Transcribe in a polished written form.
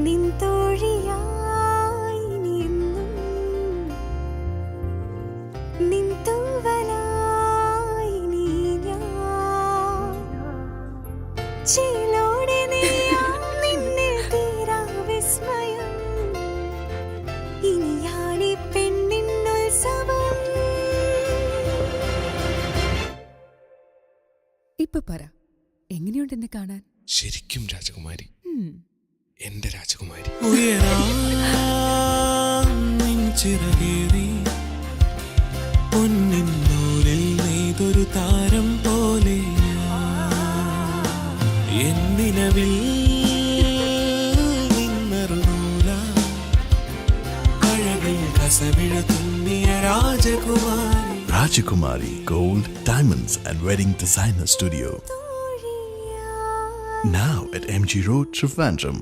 നിൻ തോഴിയായി നീന്നും നിൻ തൂവലായി നീ ഞാൻ ചിലോടെ നീയാം നിന്നിൽ തീരാ വിസ്മയം ഇനിയാണി പെണ്ണിൻ ഉത്സവം. ഇപ്പൊ പറ, എങ്ങനെയുണ്ട് എന്നെ കാണാൻ? ശരിക്കും രാജകുമാരി, എന്റെ രാജകുമാരി. ചിറകേറി പൊന്നിൻ നൂലിൽ നെയ്തൊരു താരം പോലെ എന്നിനവിൽ നിന്നറുനൂല അഴകിൽ കസവിഴ തുന്നിയ രാജകുമാരി. Rajakumari Gold, Diamonds and Wedding Designer Studio. Now at MG Road, Trivandrum.